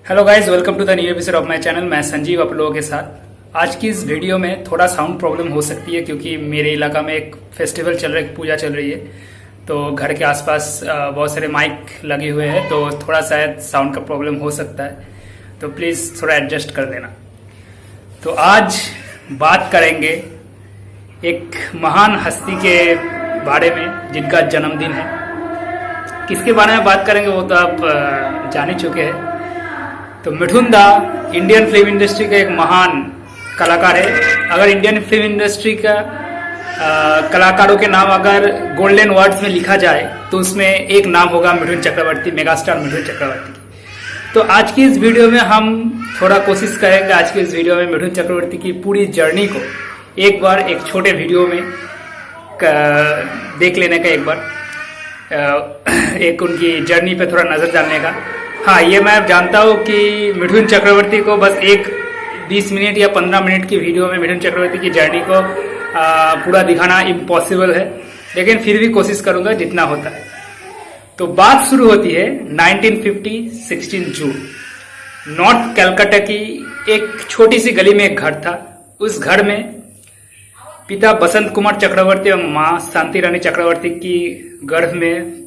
Hello guys, welcome to the new episode of my channel. मैं संजीव आप लोगों के साथ। आज की इस वीडियो में थोड़ा साउंड प्रॉब्लम हो सकती है क्योंकि मेरे इलाका में एक फेस्टिवल चल रहा है, पूजा चल रही है, तो घर के आसपास बहुत सारे माइक लगे हुए हैं, तो थोड़ा शायद साउंड का प्रॉब्लम हो सकता है, तो प्लीज़ थोड़ा एडजस्ट कर देना। तो आज बात करेंगे एक महान हस्ती के बारे में जिनका जन्मदिन है। किसके बारे में बात करेंगे वो तो आप जान ही चुके हैं। तो मिठुन दा इंडियन फिल्म इंडस्ट्री का एक महान कलाकार है। अगर इंडियन फिल्म इंडस्ट्री का कलाकारों के नाम अगर गोल्डन वर्ड्स में लिखा जाए तो उसमें एक नाम होगा मिठुन चक्रवर्ती, मेगास्टार मिठुन चक्रवर्ती की। तो आज की इस वीडियो में हम थोड़ा कोशिश करेंगे, आज की इस वीडियो में मिठुन चक्रवर्ती की पूरी जर्नी को एक बार एक छोटे वीडियो में देख लेने का, एक बार एक उनकी जर्नी पे थोड़ा नजर डालने का। हाँ, ये मैं जानता हूँ कि मिठुन चक्रवर्ती को बस एक 20 मिनट या 15 मिनट की वीडियो में मिठुन चक्रवर्ती की जर्नी को पूरा दिखाना इम्पॉसिबल है, लेकिन फिर भी कोशिश करूंगा जितना होता है। तो बात शुरू होती है 1950 16 जून। नॉर्थ कलकत्ता की एक छोटी सी गली में एक घर था। उस घर में पिता बसंत कुमार चक्रवर्ती और माँ शांति रानी चक्रवर्ती की गर्भ में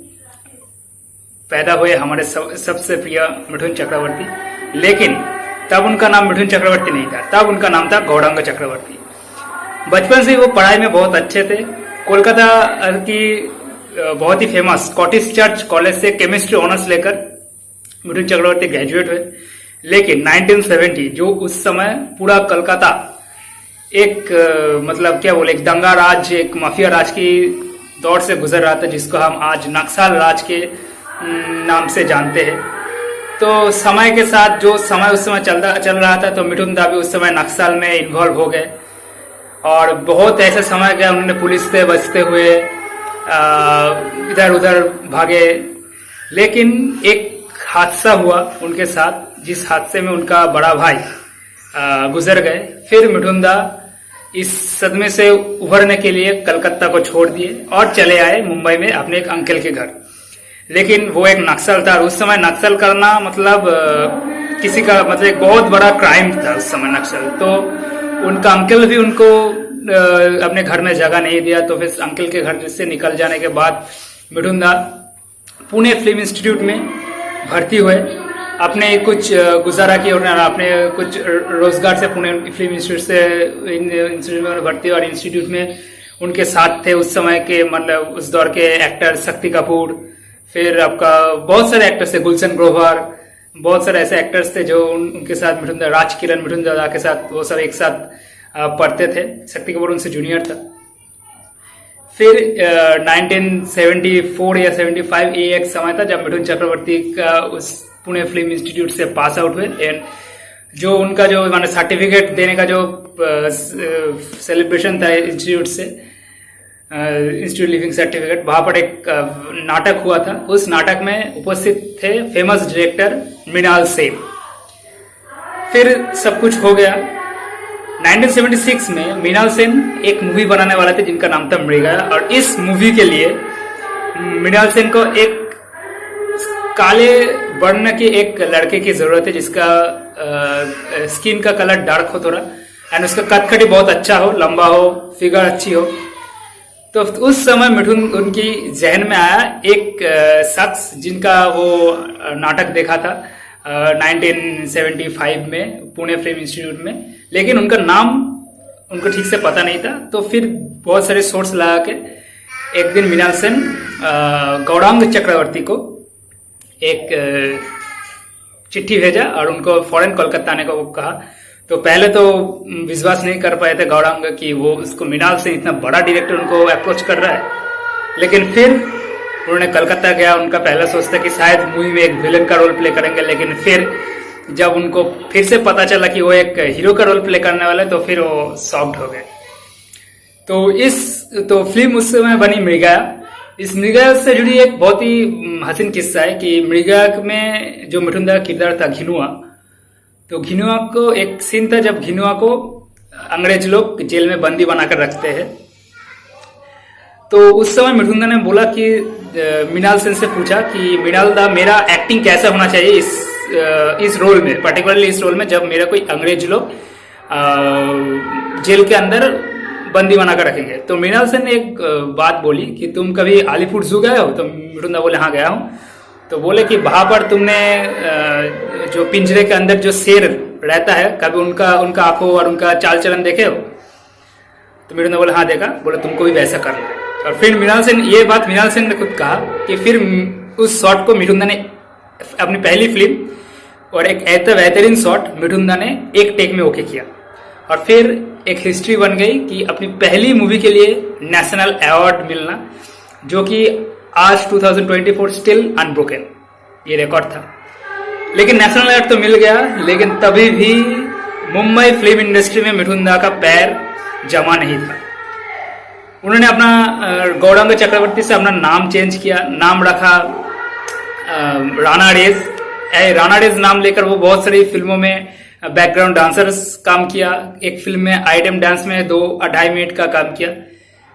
पैदा हुए हमारे सबसे प्रिय मिठुन चक्रवर्ती। लेकिन तब उनका नाम मिठुन चक्रवर्ती नहीं था, तब उनका नाम था गौरांग चक्रवर्ती। बचपन से वो पढ़ाई में बहुत अच्छे थे। कोलकाता की बहुत ही फेमस स्कॉटिश चर्च कॉलेज से केमिस्ट्री ऑनर्स लेकर मिठुन चक्रवर्ती ग्रेजुएट हुए। लेकिन 1970 जो उस समय पूरा कलकत्ता एक मतलब क्या बोले, एक दंगा राज, एक माफिया राज की दौर से गुजर रहा था, जिसको हम आज नक्सल राज के नाम से जानते हैं। तो समय के साथ जो समय उस समय चल रहा था, तो मिठुन दा भी उस समय नक्सल में इन्वॉल्व हो गए और बहुत ऐसा समय गया उन्होंने पुलिस से बचते हुए इधर उधर भागे। लेकिन एक हादसा हुआ उनके साथ, जिस हादसे में उनका बड़ा भाई गुजर गए। फिर मिठुन दा इस सदमे से उभरने के लिए कलकत्ता को छोड़ दिए और चले आए मुंबई में अपने एक अंकल के घर। लेकिन वो एक नक्सल था, उस समय नक्सल करना मतलब किसी का मतलब एक बहुत बड़ा क्राइम था उस समय नक्सल। तो उनका अंकल भी उनको अपने घर में जगह नहीं दिया। तो फिर अंकल के घर से निकल जाने के बाद मिठुन दा पुणे फिल्म इंस्टीट्यूट में भर्ती हुए। अपने कुछ गुजारा किए उन्होंने, अपने कुछ रोजगार से पुणे फिल्म इंस्टीट्यूट में भर्ती। और इंस्टीट्यूट में उनके साथ थे उस समय के मतलब उस दौर के एक्टर शक्ति कपूर, फिर आपका बहुत सारे एक्टर्स थे, गुलशन ग्रोवर, बहुत सारे ऐसे एक्टर्स थे जो उनके साथ मिठुन दा, राज किरण मिठुन दा के साथ वो सब एक साथ पढ़ते थे। शक्ति कपूर उनसे जूनियर था। फिर 1974 या 75 ये एक समय था जब मिठुन चक्रवर्ती का उस पुणे फिल्म इंस्टीट्यूट से पास आउट हुए। एंड जो उनका जो माने सर्टिफिकेट देने का जो सेलिब्रेशन था इंस्टीट्यूट से, इंस्टीट्यूट लिविंग सर्टिफिकेट, वहां पर एक नाटक हुआ था। उस नाटक में उपस्थित थे फेमस डायरेक्टर मृणाल सेन। फिर सब कुछ हो गया। 1976 में मृणाल सेन एक मूवी बनाने वाले थे जिनका नाम था मृगा। और इस मूवी के लिए मृणाल सेन को एक काले वर्ण के एक लड़के की जरूरत है जिसका स्किन का कलर डार्क हो थोड़ा, एंड उसका कटकटी बहुत अच्छा हो, लंबा हो, फिगर अच्छी हो। तो उस समय मिठुन उनकी जहन में आया एक शख्स जिनका वो नाटक देखा था 1975 में पुणे फिल्म इंस्टीट्यूट में, लेकिन उनका नाम उनको ठीक से पता नहीं था। तो फिर बहुत सारे सोर्स लगा के एक दिन मृणाल सेन गौरांग चक्रवर्ती को एक चिट्ठी भेजा और उनको फौरन कोलकाता आने को कहा। तो पहले तो विश्वास नहीं कर पाए थे गौरांग कि वो उसको मृणाल सेन इतना बड़ा डायरेक्टर उनको अप्रोच कर रहा है। लेकिन फिर उन्होंने कलकत्ता गया। उनका पहला सोच था कि शायद मूवी में एक विलन का रोल प्ले करेंगे, लेकिन फिर जब उनको फिर से पता चला कि वो एक हीरो का रोल प्ले करने वाले, तो फिर वो शॉक्ड हो गए। तो फिल्म उस समय बनी मृगा। इस मृगा से जुड़ी एक बहुत ही हसीन किस्सा है कि मृगा में जो मिठुन दा का किरदार था घिनुआ, तो घिनुआ को एक सीन था जब घिनुआ को अंग्रेज लोग जेल में बंदी बनाकर रखते हैं। तो उस समय मिठुन दा ने बोला कि मृणाल सेन से पूछा कि मृणाल दा मेरा एक्टिंग कैसा होना चाहिए इस इस रोल में, पर्टिकुलरली इस रोल में, जब मेरा कोई अंग्रेज लोग जेल के अंदर बंदी बनाकर रखेंगे। तो मृणाल सेन ने एक बात बोली कि तुम कभी अलीपुर जू गए हो? तो मिठुन बोले हाँ गया हूँ। तो बोले कि वहां पर तुमने जो पिंजरे के अंदर जो शेर रहता है, कभी उनका आंखों और उनका चाल चलन देखे हो? तो मिठुन बोले हाँ देखा। बोले तुमको भी वैसा कर लो। और फिर मृणाल सेन, ये बात मृणाल सेन ने खुद कहा कि फिर उस शॉट को मिठुन ने अपनी पहली फिल्म और एक ऐसा बेहतरीन शॉट मिठुन ने एक टेक में ओके किया। और फिर एक हिस्ट्री बन गई कि अपनी पहली मूवी के लिए नेशनल अवार्ड मिलना, जो कि आज 2024 स्टिल अनब्रोकन, ये रिकॉर्ड था। लेकिन नेशनल अवार्ड तो मिल गया, लेकिन तभी भी मुंबई फिल्म इंडस्ट्री में मिठुन दा का पैर जमा नहीं था। उन्होंने अपना गौरांग चक्रवर्ती से अपना नाम चेंज किया, नाम रखा राणा रेज। राणा रेज नाम लेकर वो बहुत सारी फिल्मों में बैकग्राउंड डांसर्स काम किया। एक फिल्म में आइटम डांस में 2-2.5 मिनट का काम किया।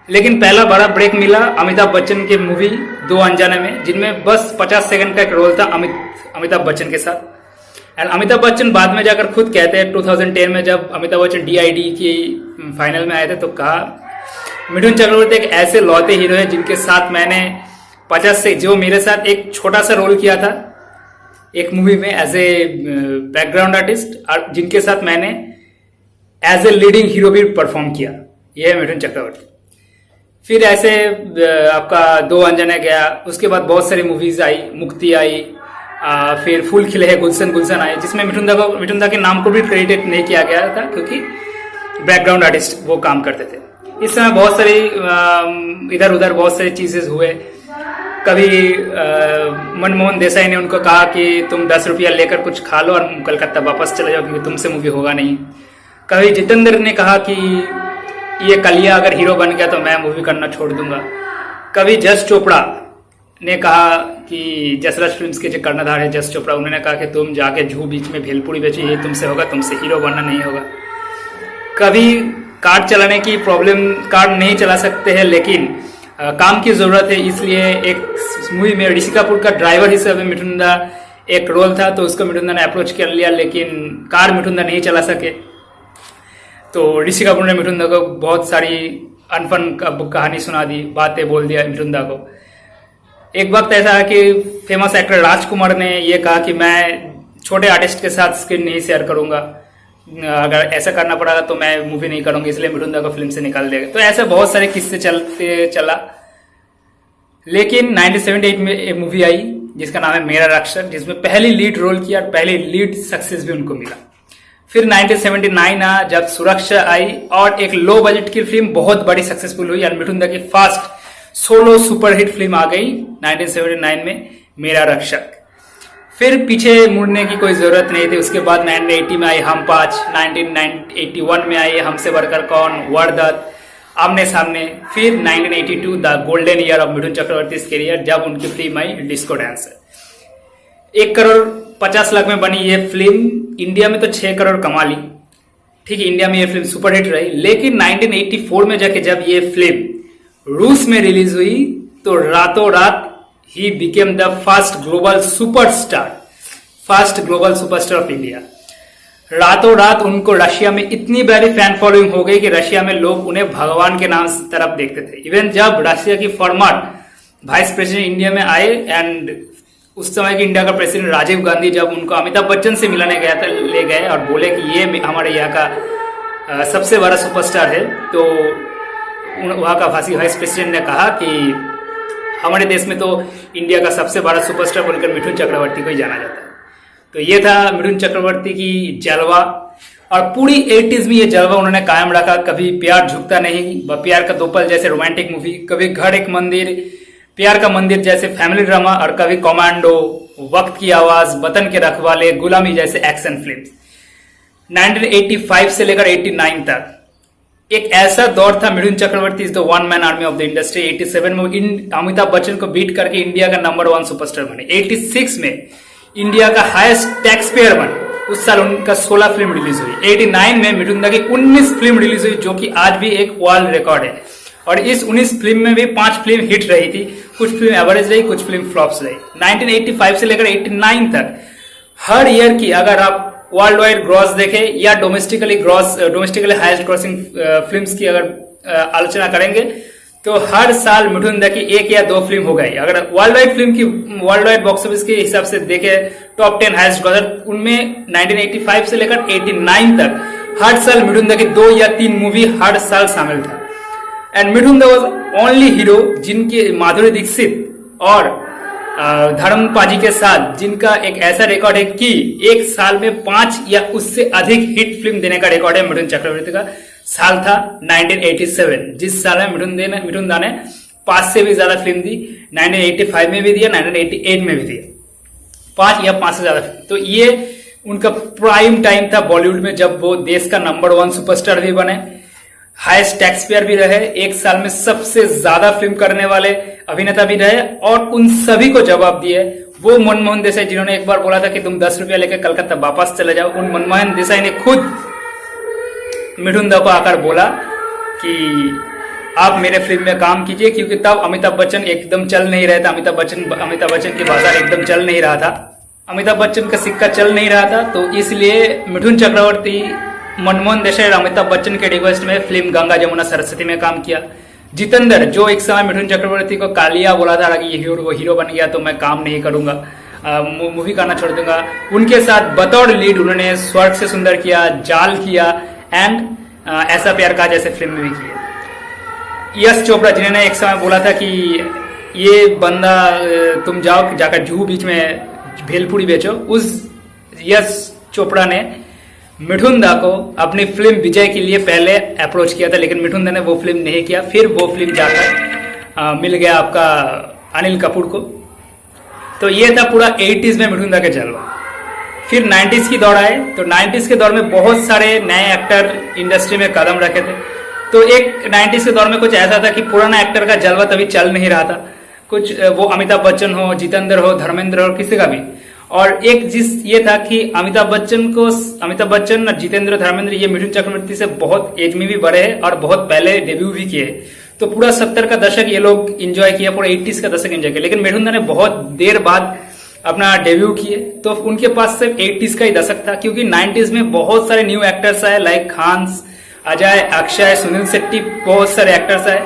लेकिन पहला बड़ा ब्रेक मिला अमिताभ बच्चन की मूवी दो अनजाने में, जिनमें बस 50 सेकंड का एक रोल था अमिताभ बच्चन के साथ। एंड अमिताभ बच्चन बाद में जाकर खुद कहते हैं 2010 में जब अमिताभ बच्चन DID की फाइनल में आए थे, तो कहा मिठुन चक्रवर्ती एक ऐसे लौते हीरो है जिनके साथ मैंने 50 से, जो मेरे साथ एक छोटा सा रोल किया था एक मूवी में एज ए बैकग्राउंड आर्टिस्ट, और जिनके साथ मैंने एज ए लीडिंग हीरो भी परफॉर्म किया, यह है मिठुन चक्रवर्ती। फिर ऐसे आपका दो अनजाने गया, उसके बाद बहुत सारी मूवीज आई, मुक्ति आई, फिर फूल खिले है, गुलशन आई, जिसमें मिठुन दा के नाम को भी क्रेडिट नहीं किया गया था क्योंकि बैकग्राउंड आर्टिस्ट वो काम करते थे। इस समय बहुत सारी इधर उधर बहुत सारी चीजें हुए। कभी मनमोहन देसाई ने उनको कहा कि तुम 10 रुपया लेकर कुछ खा लो और कलकत्ता वापस चले जाओ क्योंकि तुमसे मूवी होगा नहीं। कभी जितेंद्र ने कहा कि ये कलिया अगर हीरो बन गया तो मैं मूवी करना छोड़ दूंगा। कभी जस चोपड़ा ने कहा कि जसराज फिल्म्स के जो कर्णधार है जस चोपड़ा, उन्होंने कहा कि तुम जाके जू बीच में भेलपुरी बेचो, ये तुमसे होगा, तुमसे हीरो बनना नहीं होगा। कभी कार चलाने की प्रॉब्लम, कार नहीं चला सकते हैं लेकिन काम की जरूरत है, इसलिए एक मूवी में ऋषि कपूर का ड्राइवर हिसाब में मिठुन दा एक रोल था, तो उसको मिठुन दा ने अप्रोच कर लिया, लेकिन कार मिठुन दा नहीं चला सके। तो ऋषि कपूर ने मिठुन दा को बहुत सारी अनफन कहानी सुना दी, बातें बोल दिया मिठुन दा को। एक वक्त ऐसा है कि फेमस एक्टर राजकुमार ने यह कहा कि मैं छोटे आर्टिस्ट के साथ स्क्रीन नहीं शेयर करूंगा, अगर ऐसा करना पड़ा तो मैं मूवी नहीं करूंगी, इसलिए मिठुन दा को फिल्म से निकाल देगा। तो ऐसे बहुत सारे किस्से चला। लेकिन 1978 में एक मूवी आई जिसका नाम है मेरा रक्षक, जिसमें पहली लीड रोल किया और पहली लीड सक्सेस भी उनको मिला। फिर 1979 आ जब सुरक्षा आई और एक लो बजट की फिल्म बहुत बड़ी सक्सेसफुल हुई और मिठुन दा की फर्स्ट सोलो सुपरहिट फिल्म आ गई 1979 में मेरा रक्षक। फिर पीछे मुड़ने की कोई जरूरत नहीं थी। उसके बाद 1980 में आई हम पांच, 1981 में आई हमसे बढ़कर कौन, वारदात, आमने सामने। फिर 1982 the golden year of Mithun Chakraborty career, जब उनकी फिल्म आई डिस्को डांसर। 1 करोड़ 50 लाख में बनी ये फिल्म इंडिया में तो 6 करोड़ कमा ली। ठीक है, इंडिया में ये फिल्म सुपरहिट रही। लेकिन 1984 में जाके जब ये फिल्म रूस में रिलीज हुई तो रातों रात he became the first global superstar of India. रातों रात उनको रशिया में इतनी बड़ी फैन फॉलोइंग हो गई कि रशिया में लोग उन्हें भगवान के नाम तरफ देखते थे। इवन जब रशिया की फॉर्मर वाइस प्रेसिडेंट इंडिया में आए एंड उस समय के इंडिया का प्रेसिडेंट राजीव गांधी जब उनको अमिताभ बच्चन से मिलाने गया था, ले गए और बोले कि ये हमारे यहाँ का सबसे बड़ा सुपरस्टार है, तो वहां का वाइस प्रेसिडेंट ने कहा कि हमारे देश में तो इंडिया का सबसे बड़ा सुपरस्टार बनकर मिठुन चक्रवर्ती को ही जाना जाता है। तो ये था मिठुन चक्रवर्ती की जलवा, और पूरी 80s में ये जलवा उन्होंने कायम रखा। कभी प्यार झुकता नहीं, प्यार का दो पल जैसे रोमांटिक मूवी, कभी घर एक मंदिर, प्यार का मंदिर जैसे फैमिली ड्रामा, और कभी कमांडो, वक्त की आवाज, वतन के रखवाले, गुलामी जैसे एक्शन फिल्म। 1985 से लेकर 89 तक एक ऐसा दौर था। Mithun Chakraborty is the one man army of the industry. 87 में अमिताभ बच्चन को बीट करके इंडिया का नंबर 1 सुपरस्टार बने। 86 में इंडिया का हाईएस्ट टैक्स पेयर बने। उस साल उनका 16 फिल्म रिलीज हुई। 89 में मिठुन दा की 19 फिल्म रिलीज हुई, जो कि आज भी एक वर्ल्ड रिकॉर्ड है। और इस 19 फिल्म में भी 5 फिल्म हिट रही थी, कुछ फिल्म एवरेज रही, कुछ फिल्म फ्लॉप्स रही। 1985 से लेकर 89 तक हर ईयर की अगर आप वर्ल्ड वाइड ग्रॉस देखें या डोमेस्टिकली हाईएस्ट ग्रॉसिंग फिल्म्स की अगर आलोचना करेंगे तो हर साल मिठुन दा की एक या दो फिल्म हो गई। अगर वर्ल्ड वाइड बॉक्स ऑफिस के हिसाब से देखे टॉप 10 हाईएस्ट ग्रॉसर, उनमें 1985 से लेकर 89 तक हर साल मिठुन दा की 2 या 3 मूवी हर साल शामिल था। एंड मिठुन दा वॉज ओनली हीरो जिनके माधुरी दीक्षित और धर्म पाजी के साथ जिनका एक ऐसा रिकॉर्ड है कि एक साल में 5 या उससे अधिक हिट फिल्म देने का रिकॉर्ड है। मिठुन चक्रवर्ती का साल था 1987, जिस साल में मिठुन दा ने 5 से भी ज्यादा फिल्म दी। 1985 में भी दिया, 1988 में भी दिया, 5 या 5 से ज्यादा फिल्म। तो ये उनका प्राइम टाइम था बॉलीवुड में, जब वो देश का नंबर 1 सुपरस्टार भी बने, हाईएस्ट टैक्स पेयर भी रहे, एक साल में सबसे ज्यादा फिल्म करने वाले अभिनेता भी रहे, और उन सभी को जवाब दिए वो मनमोहन देसाई जिन्होंने एक बार बोला था कि तुम 10 रुपया लेकर कलकत्ता वापस चले जाओ। उन मनमोहन देसाई ने खुद मिठुन दा को आकर बोला कि आप मेरे फिल्म में काम कीजिए, क्योंकि तब अमिताभ बच्चन एकदम चल नहीं रहा था। अमिताभ बच्चन की बाजार एकदम चल नहीं रहा था, अमिताभ बच्चन का सिक्का चल नहीं रहा था। तो इसलिए मिठुन चक्रवर्ती मनमोहन देसाई और अमिताभ बच्चन के रिक्वेस्ट में फिल्म गंगा जमुना सरस्वती में काम किया। जितेंद्र, जो एक समय मिठुन चक्रवर्ती को कालिया बोला था कि वो हीरो बन गया तो मैं काम नहीं करूंगा, मूवी करना छोड़ दूंगा, उनके साथ बतौर लीड उन्होंने स्वर्ग से सुंदर किया, जाल किया एंड ऐसा प्यार का जैसे फिल्म भी किया। यश चोपड़ा जिन्होंने एक समय बोला था कि ये बंदा तुम जाओ जाकर जुहू बीच में भेलपुरी बेचो, उस यश चोपड़ा ने मिठुन दा को अपनी फिल्म विजय के लिए पहले अप्रोच किया था, लेकिन मिठुन दा ने वो फिल्म नहीं किया। फिर वो फिल्म जाकर मिल गया आपका अनिल कपूर को। तो ये था पूरा 80s में मिठुन दा के जलवा। फिर 90s की दौड़ आए, तो 90s के दौर में बहुत सारे नए एक्टर इंडस्ट्री में कदम रखे थे। तो एक 90s के दौर में कुछ ऐसा था कि पुराना एक्टर का जलवा तभी चल नहीं रहा था, कुछ वो अमिताभ बच्चन हो, जितेंद्र हो, धर्मेंद्र हो, किसी का भी। और एक ये था कि अमिताभ बच्चन और जितेंद्र, धर्मेंद्र ये मिठुन चक्रवर्ती से बहुत एज में भी बड़े हैं और बहुत पहले डेब्यू भी किए। तो पूरा 70 का दशक ये लोग एंजॉय किया, पूरा 80s का दशक एंजॉय किया। लेकिन मिठुन दा ने बहुत देर बाद अपना डेब्यू किए, तो उनके पास सिर्फ 80s का ही दशक था, क्योंकि 90s में बहुत सारे न्यू एक्टर्स आए, लाइक खान्स, अजय, अक्षय, सुनील शेट्टी, बहुत सारे एक्टर्स आए।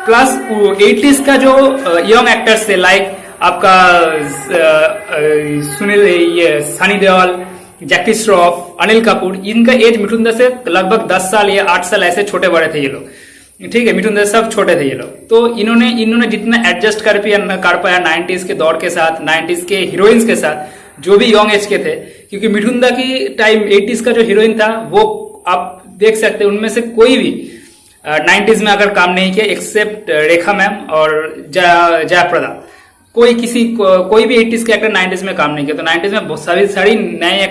प्लस 80s का जो यंग एक्टर्स थे, लाइक आपका सनी देओल, जैकी श्रॉफ, अनिल कपूर, इनका एज मिठुन दा से लगभग 10 साल या 8 साल ऐसे छोटे बड़े थे ये लोग, ठीक है। मिठुन दा सब छोटे थे ये लोग। तो इन्होंने जितना एडजस्ट कर पाया 90s के दौर के साथ, 90s के हीरोइंस के साथ, जो भी यंग एज के थे, क्योंकि मिठुन दा की टाइम 80s का जो हीरोइन था वो आप देख सकते हैं, उनमें से कोई भी 90s में अगर काम नहीं किया एक्सेप्ट रेखा मैम और जयाप्रदा, कोई भी 80s के एक्टर 90s में काम नहीं किया। तो 90s में बहुत सारी नए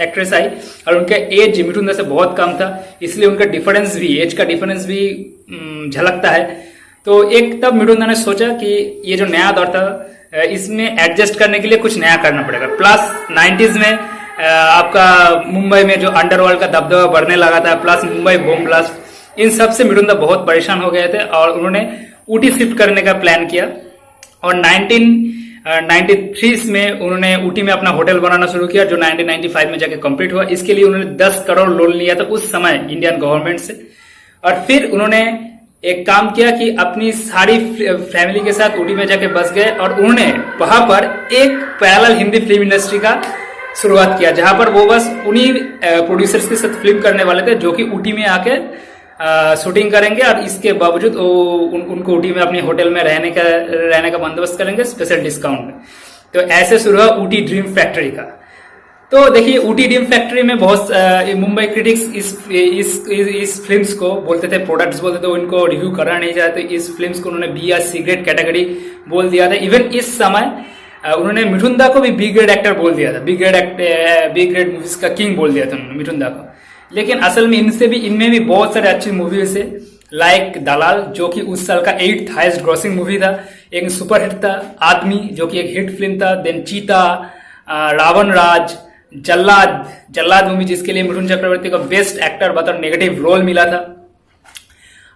एक्ट्रेस आई और उनका एज मिठुन दा से बहुत कम था, इसलिए उनका एज का डिफरेंस भी झलकता है। तो एक तब मिठुन दा ने सोचा कि ये जो नया दौर था इसमें एडजस्ट करने के लिए कुछ नया करना पड़ेगा। प्लस 90s में आपका मुंबई में जो अंडरवर्ल्ड का दबदबा बढ़ने लगा था, प्लस मुंबई बॉम्ब ब्लास्ट, इन सब से मिठुन दा बहुत परेशान हो गए थे और उन्होंने ऊटी शिफ्ट करने का प्लान किया। और 1993 में उन्होंने ऊटी में अपना होटल बनाना शुरू किया, जो 1995 में जाके कंप्लीट हुआ। इसके लिए उन्होंने 10 करोड़ लोन लिया था उस समय इंडियन गवर्नमेंट से। और फिर उन्होंने एक काम किया कि अपनी सारी फैमिली के साथ ऊटी में जाके बस गए और उन्होंने वहां पर एक पैरेलल हिंदी फिल्म इंडस्ट्री का शुरुआत किया, जहां पर वो बस उन्हीं प्रोड्यूसर्स के साथ फिल्म करने वाले थे जो कि ऊटी में आके शूटिंग करेंगे और इसके बावजूद उनको ऊटी में अपने होटल में रहने का बंदोबस्त करेंगे स्पेशल डिस्काउंट में। तो ऐसे शुरू हुआ ऊटी ड्रीम फैक्ट्री का। तो देखिए ऊटी ड्रीम फैक्ट्री में बहुत मुंबई क्रिटिक्स इस फिल्म्स को बोलते थे, प्रोडक्ट्स बोलते थे, उनको रिव्यू करना नहीं चाहते। इस फिल्म्स को उन्होंने बी या सी ग्रेड कैटेगरी बोल दिया था। इवन इस समय उन्होंने मिठुन दा को भी बी ग्रेड एक्टर बोल दिया था, बी ग्रेड मूवीज का किंग बोल दिया था उन्होंने मिठुन दा को। लेकिन असल में इनमें भी बहुत सारे अच्छी मूवीज है, लाइक दलाल जो कि उस साल का 8th हाईएस्ट ग्रॉसिंग मूवी था, एक सुपरहिट था आदमी जो कि एक हिट फिल्म था, देन चीता, रावण राज, जल्लाद मूवी जिसके लिए मिठुन चक्रवर्ती को बेस्ट एक्टर बतौर नेगेटिव रोल मिला था।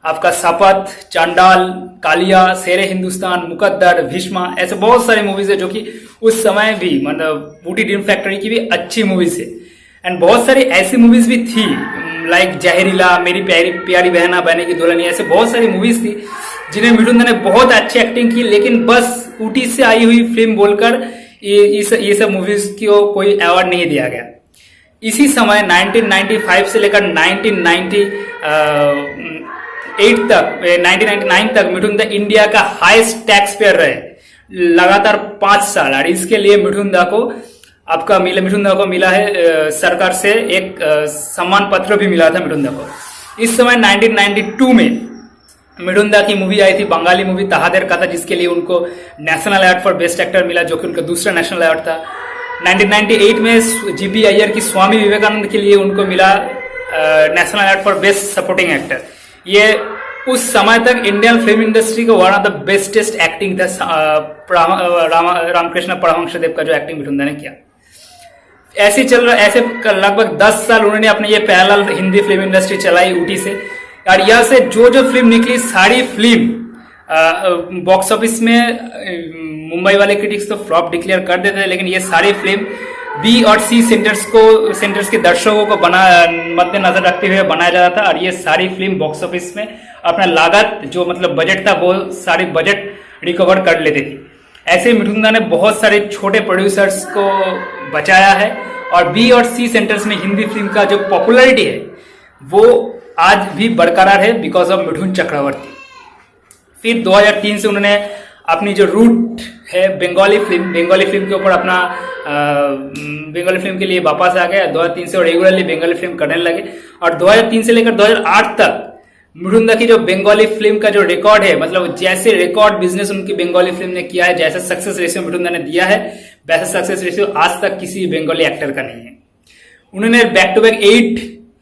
आपका शपथ, चांडाल, कालिया, शेरे हिंदुस्तान, मुकद्दर, भीष्मा, ऐसे बहुत सारी मूवीज है जो कि उस समय भी मतलब बूटी ड्रीम फैक्ट्री की भी अच्छी मूवीज है। एंड बहुत सारी ऐसी मूवीज भी थी लाइक जहरीला, मेरी प्यारी प्यारी बहना, बहने की दुल्हनिया, ऐसे बहुत सारी मूवीज थी जिन्हें मिठुन दा ने बहुत अच्छी एक्टिंग की, लेकिन बस ऊटी से आई हुई फिल्म बोलकर ये सब मूवीज को कोई अवार्ड नहीं दिया गया। इसी समय 1995 से लेकर 1999 तक मिठुन दा इंडिया का हाईएस्ट टैक्स पेयर रहे लगातार 5 साल, और इसके लिए मिठुन दा को मिला है सरकार से एक सम्मान पत्र भी मिला था मिठुन दा को। इस समय 1992 में मिठुन दा की मूवी आई थी, बंगाली मूवी ताहादेर कथा, जिसके लिए उनको national award for best actor मिला, जो कि उनका दूसरा नेशनल अवार्ड था। 1998 में जीपी अय्यर की स्वामी विवेकानंद के लिए उनको मिला national award for best supporting actor. ये उस समय तक इंडियन फिल्म इंडस्ट्री का one of the bestest acting था रामकृष्ण परमहंस देव का जो एक्टिंग मिठुन दा ने किया। ऐसे लगभग 10 साल उन्होंने अपने ये पैरेलल हिंदी फिल्म इंडस्ट्री चलाई ऊटी से, और यहाँ से जो फिल्म निकली सारी फिल्म बॉक्स ऑफिस में मुंबई वाले क्रिटिक्स तो फ्लॉप डिक्लेयर कर देते थे, लेकिन ये सारी फिल्म बी और सी सेंटर्स के दर्शकों को मद्देनजर रखते हुए बनाया जाता था, और ये सारी फिल्म बॉक्स ऑफिस में अपना लागत जो मतलब बजट था वो सारी बजट रिकवर कर लेती थी। ऐसे मिठुन दा ने बहुत सारे छोटे प्रोड्यूसर्स को बचाया है, और बी और सी सेंटर्स में हिंदी फिल्म का जो पॉपुलैरिटी है वो आज भी बरकरार है बिकॉज ऑफ मिठुन चक्रवर्ती। फिर 2003 से उन्होंने अपनी जो रूट है बंगाली फिल्म के ऊपर अपना बंगाली फिल्म के लिए वापस आ गया 2003 से, और रेगुलरली बंगाली फिल्म करने लगे। और 2003 से लेकर 2008 तक मिठुन दा की जो बंगाली फिल्म का जो रिकॉर्ड है, मतलब जैसे रिकॉर्ड बिजनेस उनकी बंगाली फिल्म ने किया है, जैसा सक्सेस रेशियो मिठुन दा ने दिया है, वैसा सक्सेस रेशियो आज तक किसी बंगाली एक्टर का नहीं है। उन्होंने back to back 8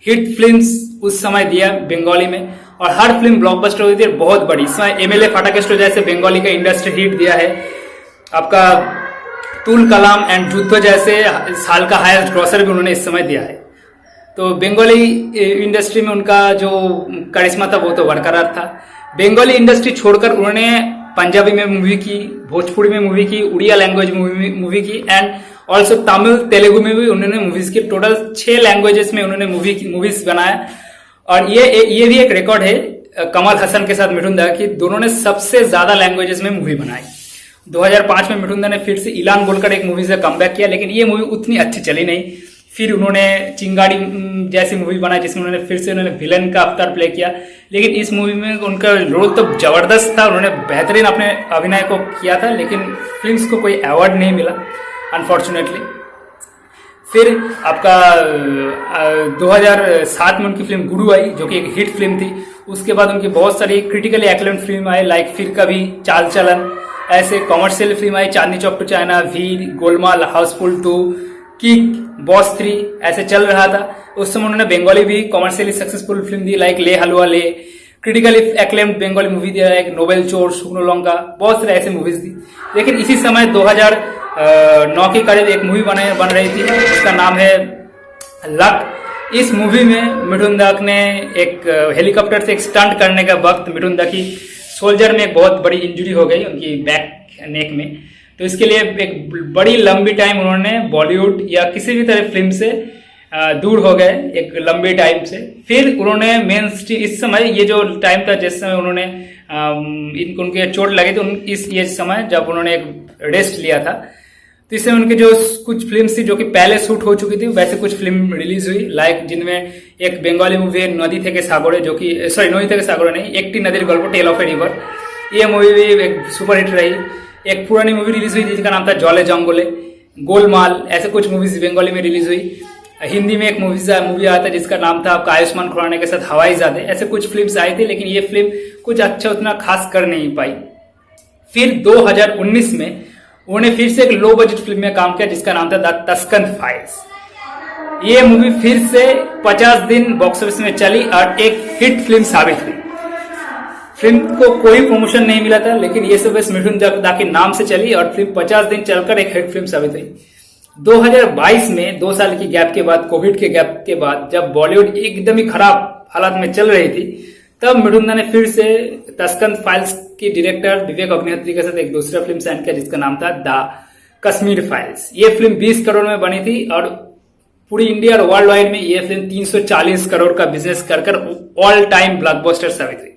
hit films उस समय दिया बंगाली में, और हर फिल्म ब्लॉकबस्टर हुई थी, बहुत बड़ी। इस समय एमएलए फाटाकेस्टो जैसे बंगाली का इंडस्ट्री हिट दिया है, आपका तुल कलाम एंड जुद्धो जैसे साल का हाईएस्ट ग्रॉसर भी उन्होंने इस समय दिया है। तो बंगाली इंडस्ट्री में उनका जो करिश्मा था वो तो बरकरार था। बंगाली इंडस्ट्री छोड़कर उन्होंने पंजाबी में मूवी की, भोजपुरी में मूवी की, उड़िया लैंग्वेज मूवी की, एंड ऑल्सो तमिल तेलुगु में भी उन्होंने मूवीज की। टोटल 6 लैंग्वेजेस में उन्होंने मूवीज बनाया, और ये भी एक रिकॉर्ड है कमल हसन के साथ मिठुन दा की, दोनों ने सबसे ज्यादा लैंग्वेजेस में मूवी बनाई। 2005 में मिठुन दा ने फिर से इलान बोलकर एक मूवी से कमबैक किया, लेकिन ये मूवी उतनी अच्छी चली नहीं। फिर उन्होंने चिंगाड़ी जैसी मूवी बनाई जिसमें उन्होंने फिर से विलन का अवतार प्ले किया, लेकिन इस मूवी में उनका रोल तो जबरदस्त था, उन्होंने बेहतरीन अपने अभिनय को किया था, लेकिन फिल्म्स को कोई अवार्ड नहीं मिला अनफॉर्चुनेटली। फिर आपका 2007 में उनकी फिल्म गुरु आई, जो कि एक हिट फिल्म थी। उसके बाद उनकी बहुत सारी क्रिटिकली एक्लेम्ड फिल्म आई, लाइक फिर कभी, चाल चलन, ऐसे कॉमर्शियल फिल्म आई, Chandni Chowk to China, Veer, Golmaal, Housefull 2, Kick, Boss 3, ऐसे चल रहा था। उस समय उन्होंने बंगाली भी कॉमर्शियली सक्सेसफुल फिल्म दी, लाइक ले हलवा ले, क्रिटिकली एक्लेम्ड बंगाली मूवी दिया, एक नोबेल चोर, शुक्नो लंका, बहुत सारे ऐसे मूवीज दी। लेकिन इसी समय 2009 के करीब एक मूवी बन रही थी, उसका नाम है लक। इस मूवी में मिठुन दा ने एक हेलीकॉप्टर से एक स्टंट करने का वक्त मिठुन दा की सोल्जर में एक बहुत बड़ी इंजरी हो गई उनकी बैक नेक में, तो इसके लिए एक बड़ी लंबी टाइम उन्होंने बॉलीवुड या किसी भी तरह फिल्म से दूर हो गए एक लंबे टाइम से। फिर उन्होंने मेन स्ट्रीम, इस समय ये जो टाइम था जिस समय उन्होंने उनके चोट लगी थी, ये समय जब उन्होंने एक रेस्ट लिया था, तो इससे उनके जो कुछ फिल्म थी जो कि पहले शूट हो चुकी थी, वैसे कुछ फिल्म रिलीज हुई, लाइक जिनमें एक बंगाली मूवी है नदी थे के सागरे, जो कि नदी थे के सागरे नहीं, एकटी नदीर गल्प, टेल ऑफ ए रिवर, ये मूवी भी एक सुपर हिट रही। एक पुरानी मूवी रिलीज हुई जिसका नाम था जले जंगले, गोलमाल, ऐसे कुछ मूवीज बंगाली में रिलीज हुई। हिंदी में एक मूवी आया था जिसका नाम था आपका आयुष्मान खुराना के साथ हवाईजादे, ऐसे कुछ फिल्म्स आई थी, लेकिन ये फिल्म कुछ अच्छा उतना खास कर नहीं पाई। फिर 2019 में उन्होंने फिर से एक लो बजट फिल्म में काम किया जिसका नाम था द तस्कंद फाइल्स। ये मूवी फिर से 50 दिन बॉक्स ऑफिस में चली और एक हिट फिल्म साबित हुई। फिल्म को कोई प्रमोशन नहीं मिला था, लेकिन ये सब मिठुन दा के नाम से चली और फिल्म 50 दिन चलकर एक हिट फिल्म साबित हुई। 2022 में 2 साल की गैप के बाद, कोविड के गैप के बाद, जब बॉलीवुड एकदम ही खराब हालात में चल रही थी, तब मिठुन दा ने फिर से तस्कंद फाइल्स की डायरेक्टर विवेक अग्निहोत्री के साथ एक दूसरा फिल्म साइन किया जिसका नाम था द कश्मीर फाइल्स। ये फिल्म 20 करोड़ में बनी थी और पूरी इंडिया और वर्ल्ड वाइड में ये फिल्म 340 करोड़ का बिजनेस कर ऑल टाइम ब्लॉकबस्टर साबित हुई।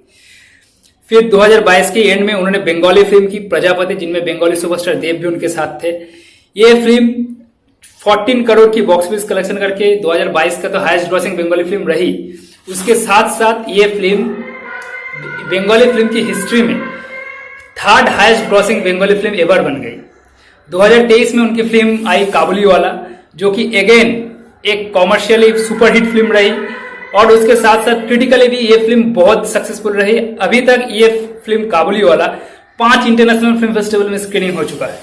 फिर 2022 के एंड में उन्होंने बंगाली फिल्म की प्रजापति, जिनमें बंगाली सुपरस्टार देव भी उनके साथ थे। ये फिल्म 14 करोड़ की बॉक्स ऑफिस कलेक्शन करके 2022 का तो हाईएस्ट ग्रॉसिंग बंगाली फिल्म रही। उसके साथ साथ ये फिल्म बंगाली फिल्म की हिस्ट्री में third highest grossing Bengali film ever बन गई। 2023 में उनकी फिल्म आई काबुलीवाला, जो कि अगेन एक कॉमर्शियली सुपरहिट फिल्म रही और उसके साथ साथ क्रिटिकली भी ये फिल्म बहुत सक्सेसफुल रही। अभी तक ये film Kabuliwala 5 international film festival में स्क्रीनिंग हो चुका है।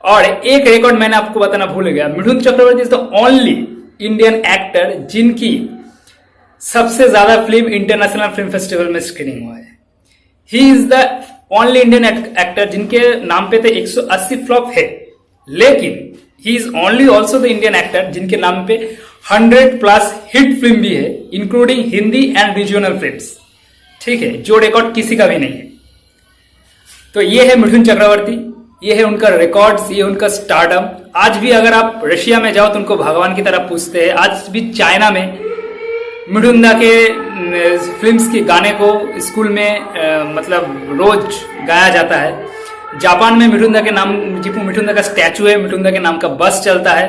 और एक रिकॉर्ड मैंने आपको बताना भूल गया, Mithun Chakraborty is the only Indian actor जिनकी सबसे ज्यादा फिल्म इंटरनेशनल फिल्म फेस्टिवल में स्क्रीनिंग हुआ है। He is the only Indian actor जिनके नाम पे तो 180 फ्लॉप है, लेकिन he is only also the Indian actor जिनके नाम पे 100+ हिट फिल्म भी है, including Hindi and regional films. ठीक है, जो रिकॉर्ड किसी का भी नहीं है। तो ये है मिठुन चक्रवर्ती, ये है उनका रिकॉर्ड्स, ये उनका स्टारडम। आज भी अगर आप रशिया में जाओ तो उनको भगवान की तरह पूछते हैं। आज भी चाइना में मिठुन दा के फिल्म्स के गाने को स्कूल में मतलब रोज गाया जाता है। जापान में मिठुन दा के नाम, मिठुन दा का स्टैचू है, मिठुन दा के नाम का बस चलता है।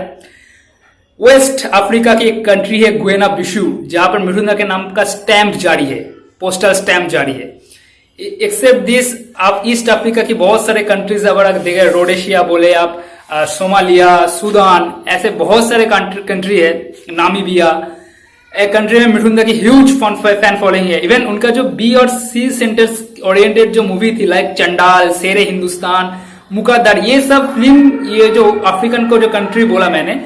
वेस्ट अफ्रीका की एक कंट्री है गुएना बिशु, जहां पर मिठुन दा के नाम का स्टैंप जारी है, पोस्टल स्टैंप जारी है। एक्सेप्ट दिस, आप ईस्ट अफ्रीका की बहुत सारे कंट्रीज अगर देखें, रोडेशिया बोले आप, सोमालिया, सूडान, ऐसे बहुत सारे कंट्री है, नामीबिया, एक कंट्री में मिठुन दा की ह्यूज फैन फॉलोइंग है। इवन उनका जो बी और सी सेंटर्स ओरिएंटेड जो मूवी थी लाइक चंडाल, शेरे हिंदुस्तान, मुकाद्दर, ये सब फिल्म, ये जो अफ्रीकन को जो कंट्री बोला मैंने,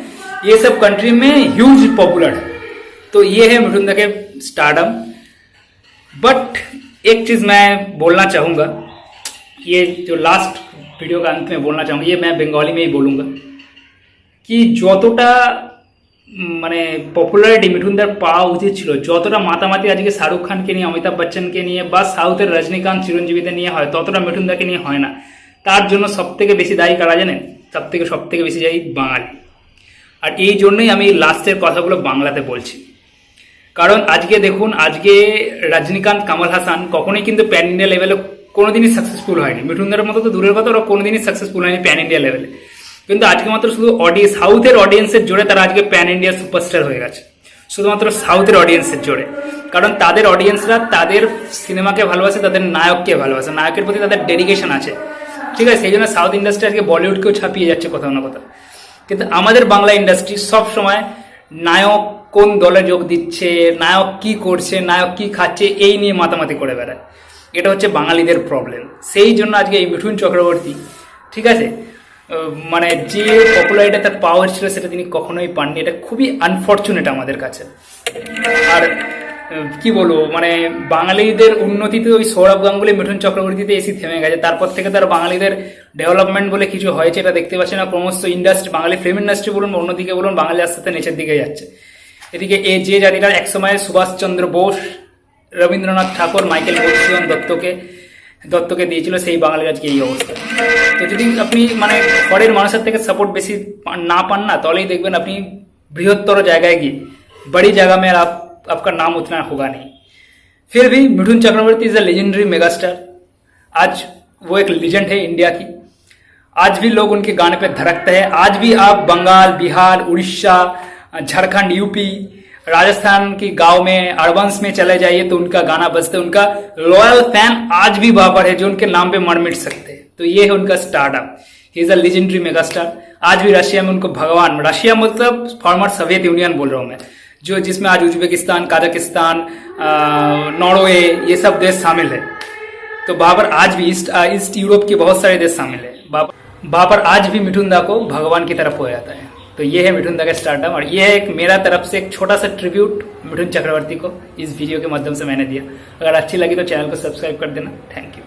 ये सब कंट्री में ह्यूज पॉपुलर है। तो ये है मिठुन दा के स्टारडम। बट एक चीज मैं बोलना चाहूंगा, ये जो लास्ट वीडियो का अंत में बोलना चाहूंगा, ये मैं बंगाली में ही बोलूंगा कि যতটা মানে পপুলারিটি মিঠুনদার পাওয়া উচিত ছিল, যতটা মাতামাতি আজকে শাহরুখ খানকে নিয়ে, অমিতাভ বচ্চনকে নিয়ে বা সাউথের রজনীকান্ত চিরঞ্জীবীদের নিয়ে হয়, ততটা মিঠুনদাকে নিয়ে হয় না। তার জন্য সবথেকে বেশি দায়ী কারা জানেন? সবথেকে বেশি দায়ী বাঙালি। আর এই জন্যই আমি লাস্টের কথাগুলো বাংলাতে বলছি, কারণ আজকে দেখুন, আজকে রজনীকান্ত, কামাল হাসান কখনোই কিন্তু প্যান ইন্ডিয়া লেভেলে কোনোদিনই সাকসেসফুল হয়নি। মিঠুনদার মতো তো দূরের কথা, ওরা কোনোদিনই সাকসেসফুল হয়নি প্যান ইন্ডিয়া লেভেলে। কিন্তু আজকে মাত্র শুধু সাউথের অডিয়েন্সের জোরে তারা আজকে প্যান ইন্ডিয়া সুপারস্টার হয়ে গেছে, শুধুমাত্র সাউথের অডিয়েন্সের জোরে। কারণ তাদের অডিয়েন্সরা তাদের সিনেমাকে ভালোবাসে, তাদের নায়ককে ভালোবাসে, নায়কের প্রতি তাদের ডেডিকেশন আছে। ঠিক আছে, সেই জন্য সাউথ ইন্ডাস্ট্রি আজকে বলিউডকেও ছাপিয়ে যাচ্ছে কোথাও না কোথাও। কিন্তু আমাদের বাংলা ইন্ডাস্ট্রি সব সময় নায়ক কোন দলে যোগ দিচ্ছে, নায়ক কি করছে, নায়ক কি খাচ্ছে, এই নিয়ে মাতামাতি করে বেড়ায়। এটা হচ্ছে বাঙালিদের প্রবলেম। সেই জন্য আজকে এই মিঠুন চক্রবর্তী, ঠিক আছে, মানে যে পপুলারিটি তার পাওয়ার ছিল সেটা তিনি কখনোই পাননি। এটা খুবই আনফর্চুনেট আমাদের কাছে। আর কি বলবো, মানে বাঙালিদের উন্নতিতে ওই সৌরভ গাঙ্গুলি, মিঠুন চক্রবর্তীতে এসে থেমে গেছে। তারপর থেকে তার বাঙালিদের ডেভেলপমেন্ট বলে কিছু হয়েছে এটা দেখতে পাচ্ছি না। ক্রমশ ইন্ডাস্ট্রি, বাঙালি ফিল্ম ইন্ডাস্ট্রি বলুন, অন্যদিকে বলুন, বাঙালি আস্তে আস্তে নিচের দিকে যাচ্ছে। এদিকে এই যে জাতিটা একসময় সুভাষচন্দ্র বোস, রবীন্দ্রনাথ ঠাকুর, মাইকেল মধুসূদন দত্তকে দিয়েছিল, সেই বাঙালির আজকে এই অবস্থা। তো যদি আপনি মানে ঘরের মানুষের থেকে সাপোর্ট বেশি না পান না, তাহলেই দেখবেন আপনি বৃহত্তর জায়গায় গিয়ে बड़ी जगह में आपका नाम उतना होगा नहीं। फिर भी Mithun Chakraborty is a legendary megastar. आज वो एक लेजेंड है इंडिया की। आज भी लोग उनके गाने पे धड़कते हैं। आज भी आप बंगाल, बिहार, उड़ीसा, झारखंड, यूपी, राजस्थान की गांव में, अर्बन्स में चले जाइए तो उनका गाना बजते, उनका लॉयल फैन आज भी वहां पर है जो उनके नाम पे मर मिट सकते हैं। तो ये है उनका stardom. He is a legendary megastar. आज भी रशिया में उनको भगवान, रशिया मतलब फॉर्मर सोवियत यूनियन बोल रहा हूं मैं, जो जिसमें आज उज्बेकिस्तान, काजाकिस्तान, नॉर्वे, ये सब देश शामिल है। तो वहां पर आज भी ईस्ट यूरोप के बहुत सारे देश शामिल है। वहां पर आज भी मिठुन दा को भगवान की तरफ हो जाता है। तो ये है मिठुन दा का स्टारडम। और ये है एक मेरा तरफ से एक छोटा सा ट्रिब्यूट मिठुन चक्रवर्ती को इस वीडियो के माध्यम से मैंने दिया। अगर अच्छी लगी तो चैनल को सब्सक्राइब कर देना। Thank you.